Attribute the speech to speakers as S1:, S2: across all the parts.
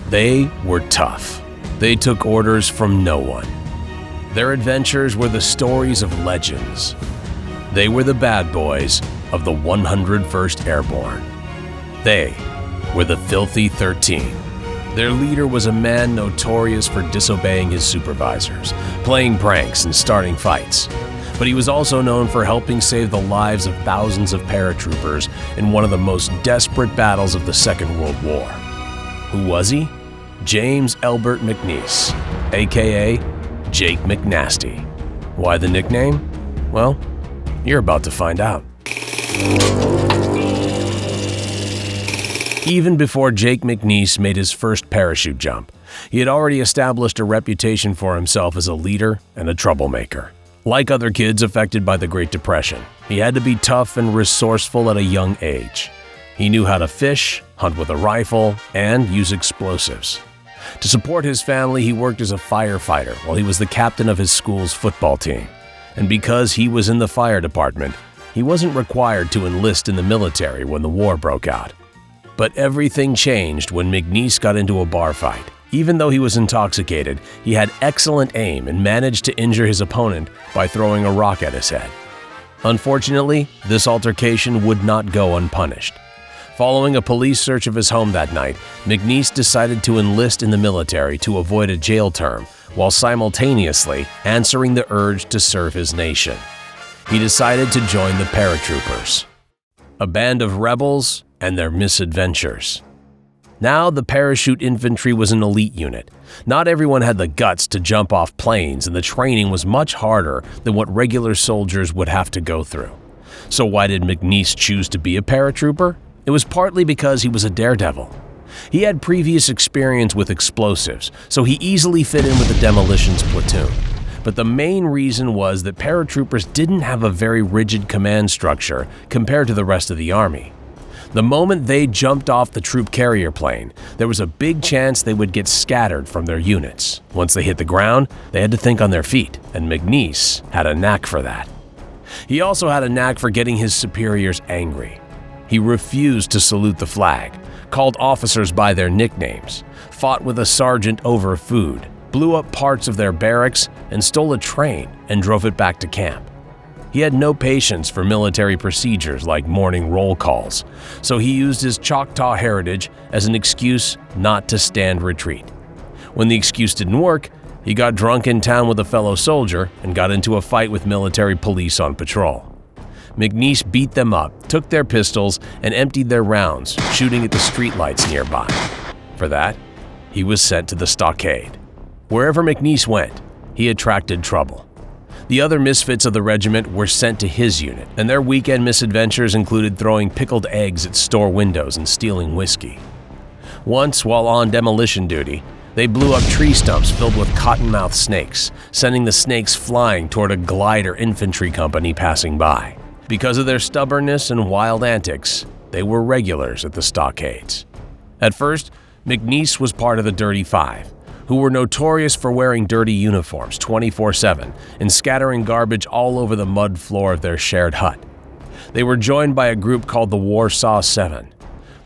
S1: They were tough. They took orders from no one. Their adventures were the stories of legends. They were the bad boys of the 101st Airborne. They were the Filthy 13. Their leader was a man notorious for disobeying his supervisors, playing pranks, and starting fights. But he was also known for helping save the lives of thousands of paratroopers in one of the most desperate battles of the Second World War. Who was he? James Elbert McNeice, aka Jake McNasty. Why the nickname? Well, you're about to find out. Even before Jake McNeice made his first parachute jump, he had already established a reputation for himself as a leader and a troublemaker. Like other kids affected by the Great Depression, he had to be tough and resourceful at a young age. He knew how to fish, hunt with a rifle, and use explosives. To support his family, he worked as a firefighter while he was the captain of his school's football team. And because he was in the fire department, he wasn't required to enlist in the military when the war broke out. But everything changed when McNeice got into a bar fight. Even though he was intoxicated, he had excellent aim and managed to injure his opponent by throwing a rock at his head. Unfortunately, this altercation would not go unpunished. Following a police search of his home that night, McNeice decided to enlist in the military to avoid a jail term, while simultaneously answering the urge to serve his nation. He decided to join the paratroopers, a band of rebels and their misadventures. Now the parachute infantry was an elite unit. Not everyone had the guts to jump off planes, and the training was much harder than what regular soldiers would have to go through. So why did McNeice choose to be a paratrooper? It was partly because he was a daredevil. He had previous experience with explosives, so he easily fit in with the demolitions platoon. But the main reason was that paratroopers didn't have a very rigid command structure compared to the rest of the Army. The moment they jumped off the troop carrier plane, there was a big chance they would get scattered from their units. Once they hit the ground, they had to think on their feet, and McNeice had a knack for that. He also had a knack for getting his superiors angry. He refused to salute the flag, called officers by their nicknames, fought with a sergeant over food, blew up parts of their barracks, and stole a train and drove it back to camp. He had no patience for military procedures like morning roll calls, so he used his Choctaw heritage as an excuse not to stand retreat. When the excuse didn't work, he got drunk in town with a fellow soldier and got into a fight with military police on patrol. McNeice beat them up, took their pistols, and emptied their rounds, shooting at the streetlights nearby. For that, he was sent to the stockade. Wherever McNeice went, he attracted trouble. The other misfits of the regiment were sent to his unit, and their weekend misadventures included throwing pickled eggs at store windows and stealing whiskey. Once, while on demolition duty, they blew up tree stumps filled with cottonmouth snakes, sending the snakes flying toward a glider infantry company passing by. Because of their stubbornness and wild antics, they were regulars at the stockades. At first, McNeice was part of the Dirty Five, who were notorious for wearing dirty uniforms 24/7 and scattering garbage all over the mud floor of their shared hut. They were joined by a group called the Warsaw Seven.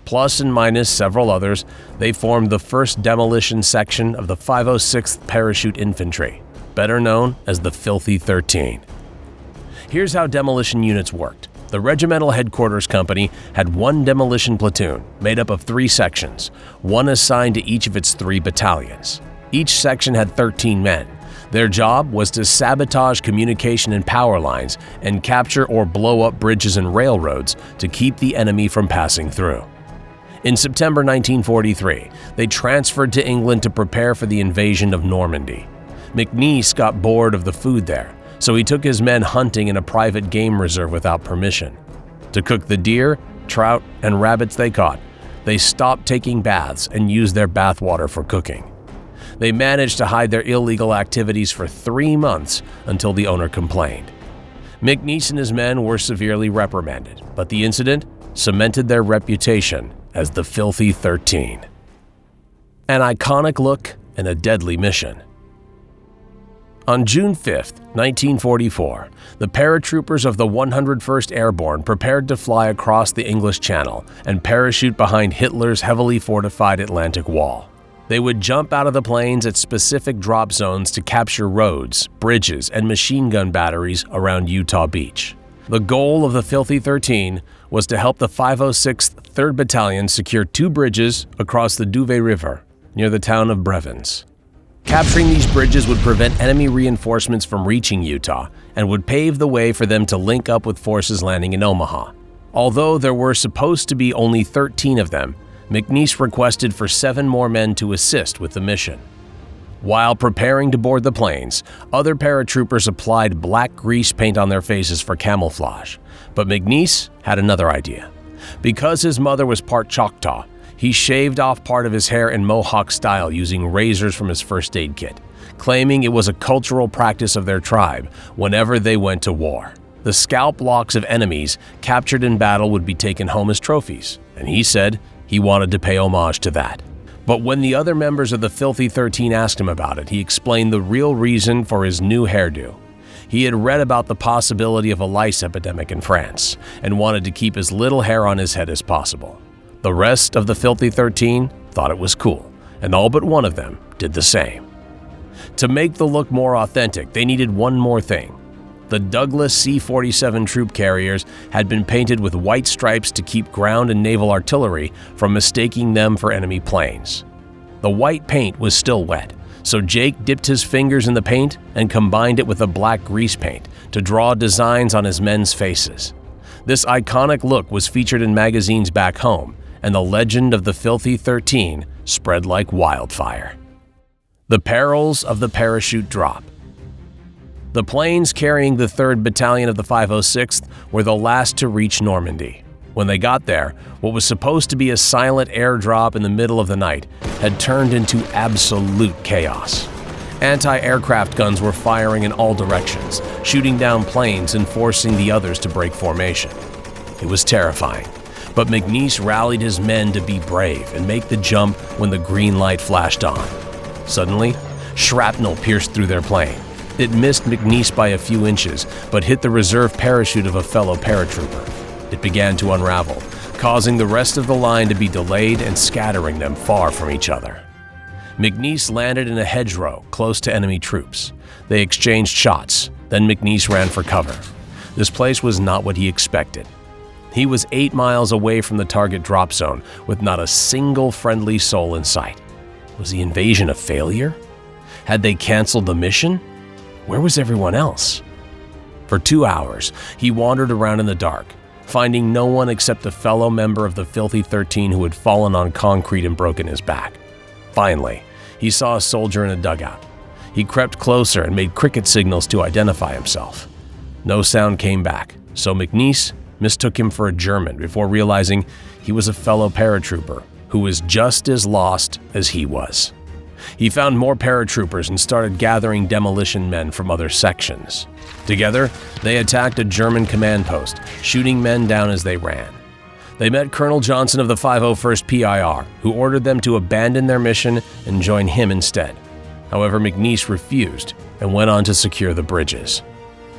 S1: Plus and minus several others, they formed the 1st Demolition Section of the 506th Parachute Infantry, better known as the Filthy 13. Here's how demolition units worked. The regimental headquarters company had one demolition platoon made up of 3 sections, one assigned to each of its 3 battalions. Each section had 13 men. Their job was to sabotage communication and power lines and capture or blow up bridges and railroads to keep the enemy from passing through. In September 1943, they transferred to England to prepare for the invasion of Normandy. McNeice got bored of the food there, so he took his men hunting in a private game reserve without permission. To cook the deer, trout, and rabbits they caught, they stopped taking baths and used their bathwater for cooking. They managed to hide their illegal activities for 3 months until the owner complained. McNeice and his men were severely reprimanded, but the incident cemented their reputation as the Filthy 13. An iconic look and a deadly mission. On June 5, 1944, the paratroopers of the 101st Airborne prepared to fly across the English Channel and parachute behind Hitler's heavily fortified Atlantic Wall. They would jump out of the planes at specific drop zones to capture roads, bridges, and machine gun batteries around Utah Beach. The goal of the Filthy 13 was to help the 506th 3rd Battalion secure 2 bridges across the Duvet River near the town of Brevens. Capturing these bridges would prevent enemy reinforcements from reaching Utah and would pave the way for them to link up with forces landing in Omaha. Although there were supposed to be only 13 of them, McNeice requested for 7 more men to assist with the mission. While preparing to board the planes, other paratroopers applied black grease paint on their faces for camouflage, but McNeice had another idea. Because his mother was part Choctaw, he shaved off part of his hair in Mohawk style using razors from his first aid kit, claiming it was a cultural practice of their tribe whenever they went to war. The scalp locks of enemies captured in battle would be taken home as trophies, and he said he wanted to pay homage to that. But when the other members of the Filthy 13 asked him about it, he explained the real reason for his new hairdo. He had read about the possibility of a lice epidemic in France and wanted to keep as little hair on his head as possible. The rest of the Filthy 13 thought it was cool, and all but one of them did the same. To make the look more authentic, they needed one more thing. The Douglas C-47 troop carriers had been painted with white stripes to keep ground and naval artillery from mistaking them for enemy planes. The white paint was still wet, so Jake dipped his fingers in the paint and combined it with a black grease paint to draw designs on his men's faces. This iconic look was featured in magazines back home, and the legend of the Filthy 13 spread like wildfire. The perils of the parachute drop. The planes carrying the 3rd Battalion of the 506th were the last to reach Normandy. When they got there, what was supposed to be a silent airdrop in the middle of the night had turned into absolute chaos. Anti-aircraft guns were firing in all directions, shooting down planes and forcing the others to break formation. It was terrifying, but McNeice rallied his men to be brave and make the jump when the green light flashed on. Suddenly, shrapnel pierced through their plane. It missed McNeice by a few inches, but hit the reserve parachute of a fellow paratrooper. It began to unravel, causing the rest of the line to be delayed and scattering them far from each other. McNeice landed in a hedgerow close to enemy troops. They exchanged shots, then McNeice ran for cover. This place was not what he expected. He was 8 miles away from the target drop zone, with not a single friendly soul in sight. Was the invasion a failure? Had they canceled the mission? Where was everyone else? For 2 hours, he wandered around in the dark, finding no one except a fellow member of the Filthy 13 who had fallen on concrete and broken his back. Finally, he saw a soldier in a dugout. He crept closer and made cricket signals to identify himself. No sound came back, so McNeice mistook him for a German before realizing he was a fellow paratrooper who was just as lost as he was. He found more paratroopers and started gathering demolition men from other sections. Together, they attacked a German command post, shooting men down as they ran. They met Colonel Johnson of the 501st PIR, who ordered them to abandon their mission and join him instead. However, McNeice refused and went on to secure the bridges.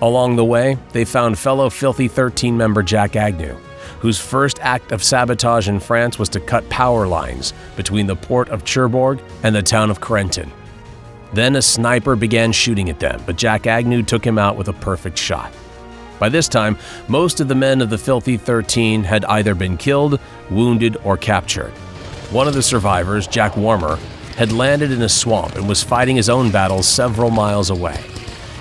S1: Along the way, they found fellow Filthy 13 member Jack Agnew, whose first act of sabotage in France was to cut power lines between the port of Cherbourg and the town of Carentan. Then a sniper began shooting at them, but Jack Agnew took him out with a perfect shot. By this time, most of the men of the Filthy 13 had either been killed, wounded, or captured. One of the survivors, Jack Warmer, had landed in a swamp and was fighting his own battles several miles away.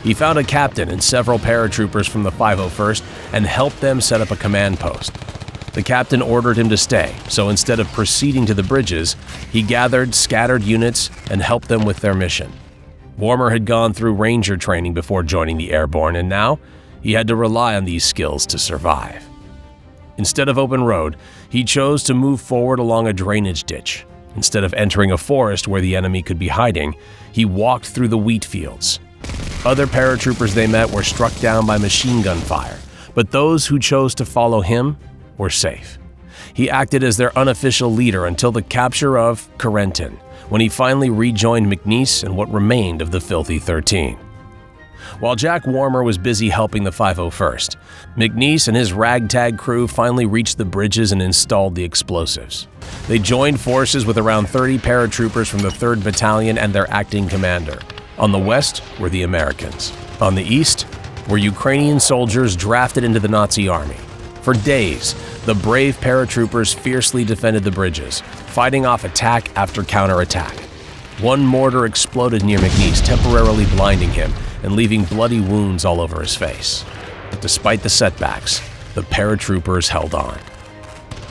S1: He found a captain and several paratroopers from the 501st and helped them set up a command post. The captain ordered him to stay, so instead of proceeding to the bridges, he gathered scattered units and helped them with their mission. Warmer had gone through ranger training before joining the airborne, and now he had to rely on these skills to survive. Instead of open road, he chose to move forward along a drainage ditch. Instead of entering a forest where the enemy could be hiding, he walked through the wheat fields. Other paratroopers they met were struck down by machine gun fire, but those who chose to follow him were safe. He acted as their unofficial leader until the capture of Carentan, when he finally rejoined McNeice and what remained of the Filthy 13. While Jack Warmer was busy helping the 501st, McNeice and his ragtag crew finally reached the bridges and installed the explosives. They joined forces with around 30 paratroopers from the 3rd Battalion and their acting commander. On the west were the Americans. On the east were Ukrainian soldiers drafted into the Nazi army. For days, the brave paratroopers fiercely defended the bridges, fighting off attack after counterattack. One mortar exploded near McNeice, temporarily blinding him and leaving bloody wounds all over his face. But despite the setbacks, the paratroopers held on.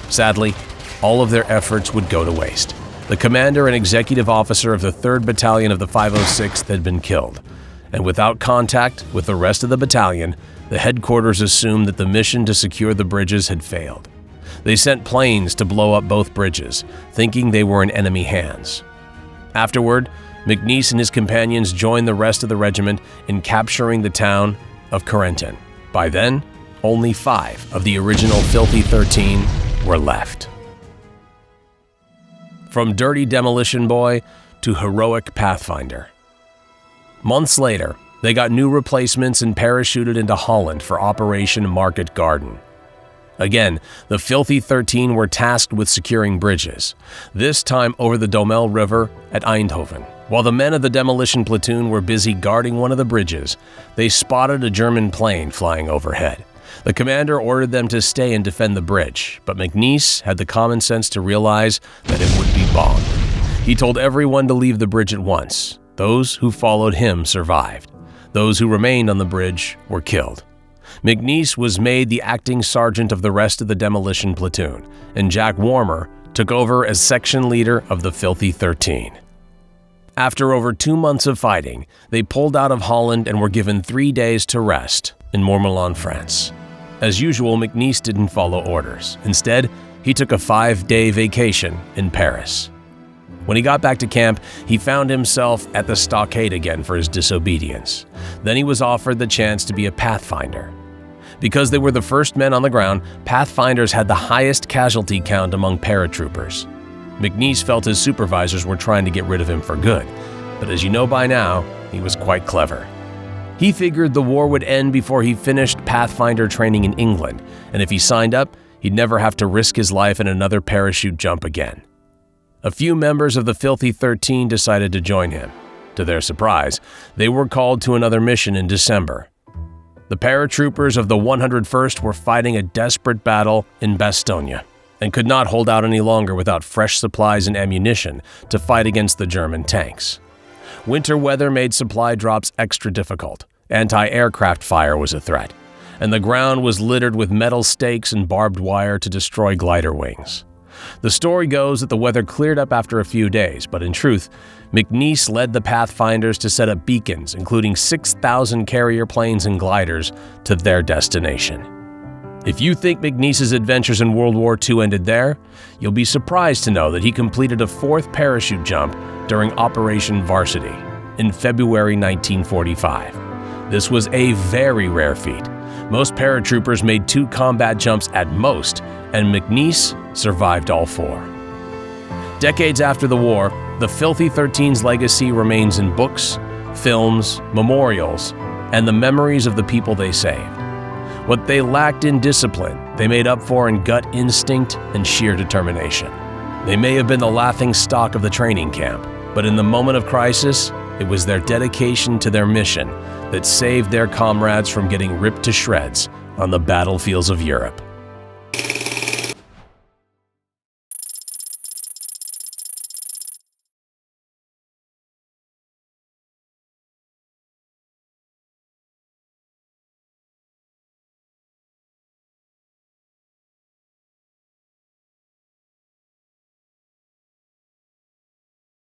S1: Sadly, all of their efforts would go to waste. The commander and executive officer of the 3rd Battalion of the 506th had been killed, and without contact with the rest of the battalion, the headquarters assumed that the mission to secure the bridges had failed. They sent planes to blow up both bridges, thinking they were in enemy hands. Afterward, McNeice and his companions joined the rest of the regiment in capturing the town of Carentan. By then, only 5 of the original Filthy 13 were left. From dirty demolition boy to heroic pathfinder. Months later, they got new replacements and parachuted into Holland for Operation Market Garden. Again, the Filthy 13 were tasked with securing bridges, this time over the Domel River at Eindhoven. While the men of the demolition platoon were busy guarding one of the bridges, they spotted a German plane flying overhead. The commander ordered them to stay and defend the bridge, but McNeice had the common sense to realize that it would be bombed. He told everyone to leave the bridge at once. Those who followed him survived. Those who remained on the bridge were killed. McNeice was made the acting sergeant of the rest of the demolition platoon, and Jack Warmer took over as section leader of the Filthy 13. After over 2 months of fighting, they pulled out of Holland and were given 3 days to rest in Mourmelon, France. As usual, McNeice didn't follow orders. Instead, he took a 5-day vacation in Paris. When he got back to camp, he found himself at the stockade again for his disobedience. Then he was offered the chance to be a pathfinder. Because they were the first men on the ground, pathfinders had the highest casualty count among paratroopers. McNeice felt his supervisors were trying to get rid of him for good, but as you know by now, he was quite clever. He figured the war would end before he finished pathfinder training in England, and if he signed up, he'd never have to risk his life in another parachute jump again. A few members of the Filthy 13 decided to join him. To their surprise, they were called to another mission in December. The paratroopers of the 101st were fighting a desperate battle in Bastogne and could not hold out any longer without fresh supplies and ammunition to fight against the German tanks. Winter weather made supply drops extra difficult. Anti-aircraft fire was a threat, and the ground was littered with metal stakes and barbed wire to destroy glider wings. The story goes that the weather cleared up after a few days, but in truth, McNeice led the Pathfinders to set up beacons, including 6,000 carrier planes and gliders, to their destination. If you think McNeice's adventures in World War II ended there, you'll be surprised to know that he completed a 4th parachute jump during Operation Varsity in February 1945. This was a very rare feat. Most paratroopers made 2 combat jumps at most, and McNeice survived all 4. Decades after the war, the Filthy 13's legacy remains in books, films, memorials, and the memories of the people they saved. What they lacked in discipline, they made up for in gut instinct and sheer determination. They may have been the laughing stock of the training camp, but in the moment of crisis, it was their dedication to their mission that saved their comrades from getting ripped to shreds on the battlefields of Europe.